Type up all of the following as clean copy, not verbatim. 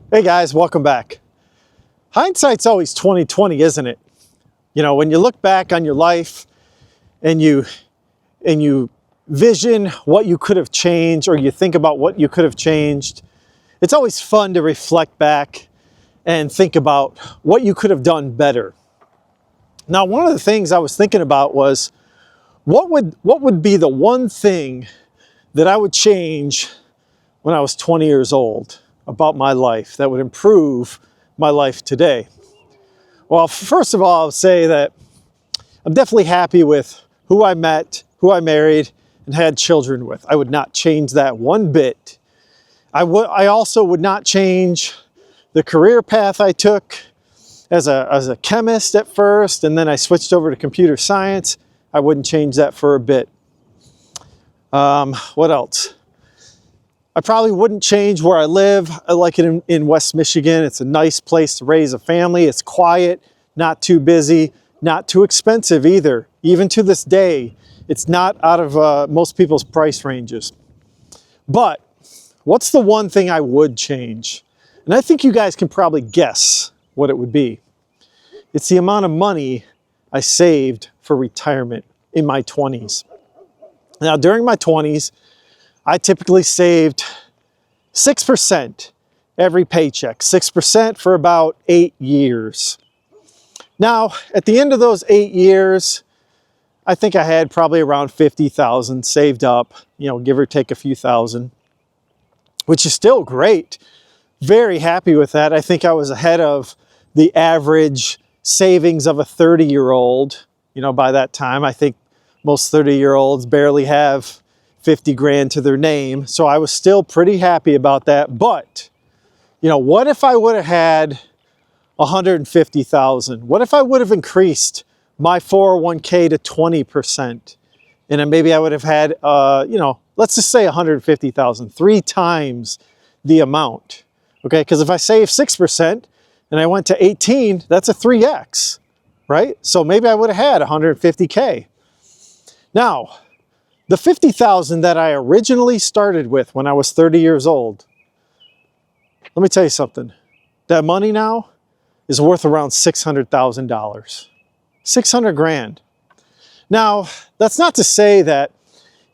Hey guys, welcome back. Hindsight's always 20/20, isn't it? You know, when you look back on your life and you vision what you could have changed, or you think about what you could have changed, it's always fun to reflect back and think about what you could have done better. Now, one of the things I was thinking about was what would be the one thing that I would change when I was 20 years old about my life that would improve my life today? Well, first of all, I'll say that I'm definitely happy with who I met, who I married, and had children with. I would not change that one bit. I also would not change the career path I took as a chemist at first, and then I switched over to computer science. I wouldn't change that for a bit. What else? I probably wouldn't change where I live. I like it in West Michigan. It's a nice place to raise a family. It's quiet, not too busy, not too expensive either. Even to this day, it's not out of most people's price ranges. But what's the one thing I would change? And I think you guys can probably guess what it would be. It's the amount of money I saved for retirement in my 20s. Now, during my 20s, I typically saved 6% every paycheck, 6% for about 8 years. Now, at the end of those 8 years, I think I had probably around 50,000 saved up, give or take a few thousand, which is still great. Very happy with that. I think I was ahead of the average savings of a 30-year-old. By that time, I think most 30-year-olds barely have 50 grand to their name. So I was still pretty happy about that. But, what if I would have had 150,000? What if I would have increased my 401k to 20%? And then maybe I would have had, let's just say 150,000, 3 times the amount. Okay, because if I save 6% and I went to 18, that's a 3x, right? So maybe I would have had 150k. Now, the 50,000 that I originally started with when I was 30 years old, let me tell you something. That money now is worth around $600,000. 600 grand. Now, that's not to say that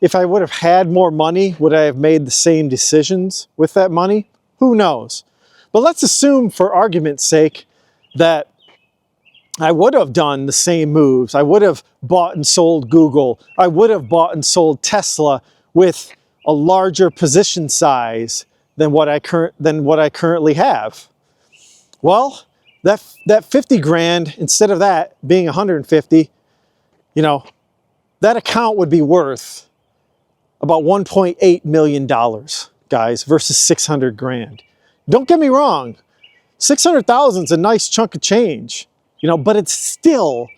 if I would have had more money, would I have made the same decisions with that money? Who knows? But let's assume, for argument's sake, that I would have done the same moves. I would have bought and sold Google. I would have bought and sold Tesla with a larger position size than what I currently have. Well, that 50 grand, instead of that being 150, that account would be worth about $1.8 million, guys, versus 600 grand. Don't get me wrong. 600,000 is a nice chunk of change. But it's still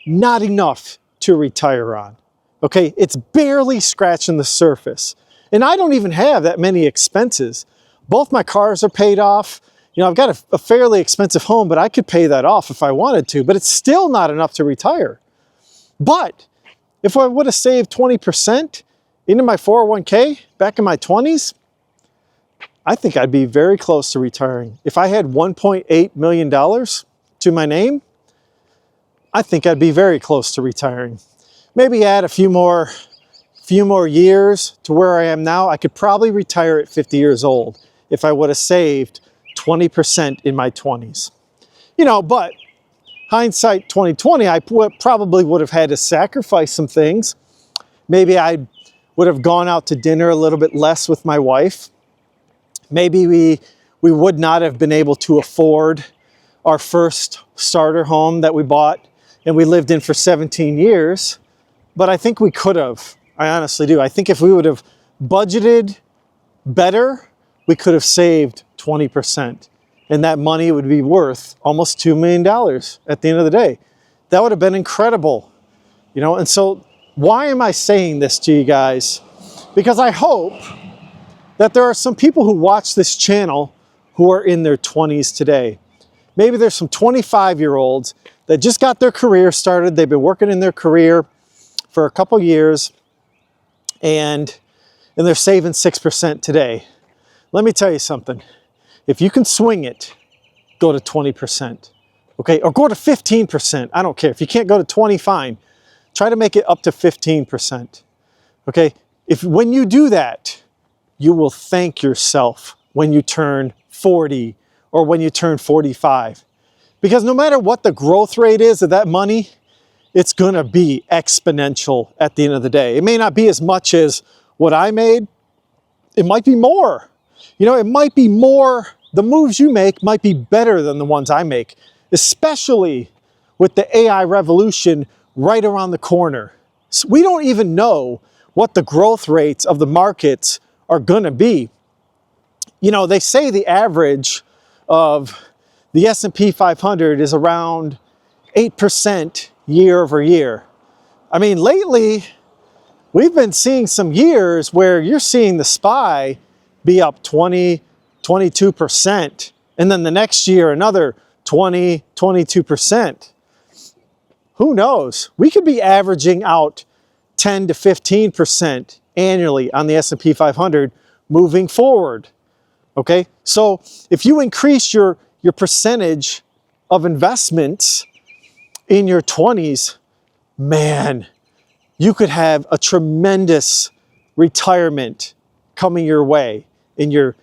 not enough to retire on. Okay, it's barely scratching the surface. And I don't even have that many expenses. Both my cars are paid off. I've got a fairly expensive home, but I could pay that off if I wanted to, but it's still not enough to retire. But if I would have saved 20% into my 401k back in my 20s, I think I'd be very close to retiring. If I had $1.8 million to my name, I think I'd be very close to retiring. Maybe add a few more years to where I am now. I could probably retire at 50 years old if I would have saved 20% in my 20s. But hindsight 2020, I probably would have had to sacrifice some things. Maybe I would have gone out to dinner a little bit less with my wife. Maybe we would not have been able to afford our first starter home that we bought and we lived in for 17 years, but I think we could have. I honestly do. I think if we would have budgeted better, we could have saved 20%, and that money would be worth almost $2 million at the end of the day. That would have been incredible, and so why am I saying this to you guys? Because I hope that there are some people who watch this channel who are in their 20s today. Maybe there's some 25-year-olds that just got their career started. They've been working in their career for a couple years, and they're saving 6% today. Let me tell you something. if you can swing it, go to 20%, okay? Or go to 15%, I don't care. If you can't go to 20, fine. Try to make it up to 15%, okay? When you do that, you will thank yourself when you turn 40 or when you turn 45. Because no matter what the growth rate is of that money, it's gonna be exponential at the end of the day. It may not be as much as what I made, it might be more. You know, it might be more, the moves you make might be better than the ones I make, especially with the AI revolution right around the corner. So we don't even know what the growth rates of the markets are gonna be. You know, they say the average of the S&P 500 is around 8% year over year. I mean, lately, we've been seeing some years where you're seeing the SPY be up 20, 22%, and then the next year, another 20, 22%. Who knows? We could be averaging out 10 to 15% annually on the S&P 500 moving forward, okay? So if you increase your percentage of investments in your 20s, man, you could have a tremendous retirement coming your way in your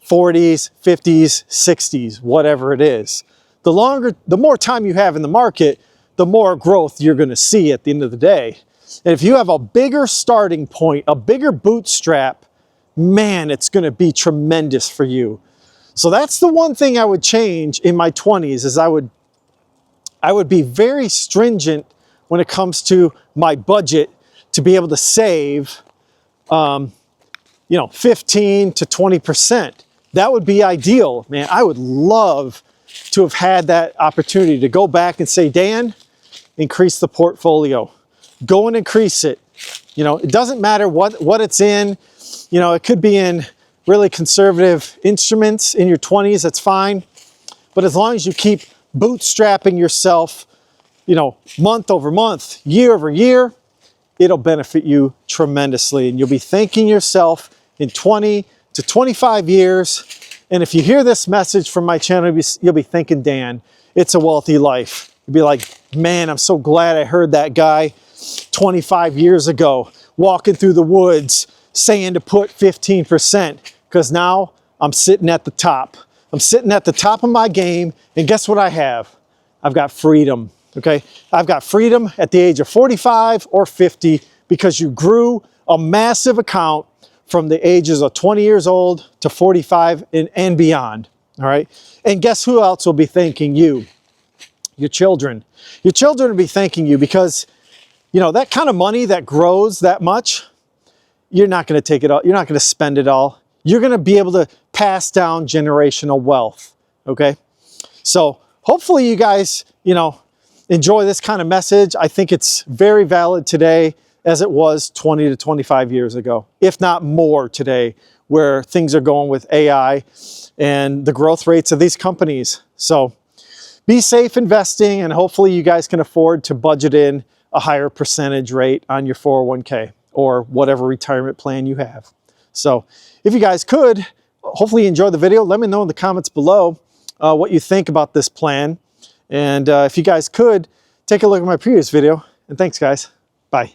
40s, 50s, 60s, whatever it is. The more time you have in the market, the more growth you're going to see at the end of the day. And if you have a bigger starting point, a bigger bootstrap, man, it's going to be tremendous for you. So that's the one thing I would change in my 20s is I would be very stringent when it comes to my budget to be able to save, 15 to 20%. That would be ideal, man. I would love to have had that opportunity to go back and say, Dan, increase the portfolio. Go and increase it. You know, it doesn't matter what it's in. You know, it could be in really conservative instruments in your 20s, that's fine. But as long as you keep bootstrapping yourself, you know, month over month, year over year, it'll benefit you tremendously. And you'll be thanking yourself in 20 to 25 years. And if you hear this message from my channel, you'll be thinking, Dan, it's a wealthy life. You'll be like, man, I'm so glad I heard that guy 25 years ago walking through the woods saying to put 15%, because now I'm sitting at the top. I'm sitting at the top of my game, and guess what I have? I've got freedom, okay? I've got freedom at the age of 45 or 50 because you grew a massive account from the ages of 20 years old to 45 and beyond, all right? And guess who else will be thanking you? Your children. Your children will be thanking you because, you know, that kind of money that grows that much, you're not going to take it all. You're not going to spend it all. You're going to be able to pass down generational wealth, okay? So hopefully you guys, you know, enjoy this kind of message. I think it's very valid today as it was 20 to 25 years ago, if not more today, where things are going with AI and the growth rates of these companies. So be safe investing, and hopefully you guys can afford to budget in a higher percentage rate on your 401k or whatever retirement plan you have. So if you guys could, hopefully you enjoyed the video. Let me know in the comments below what you think about this plan. And if you guys could, take a look at my previous video. And thanks, guys. Bye.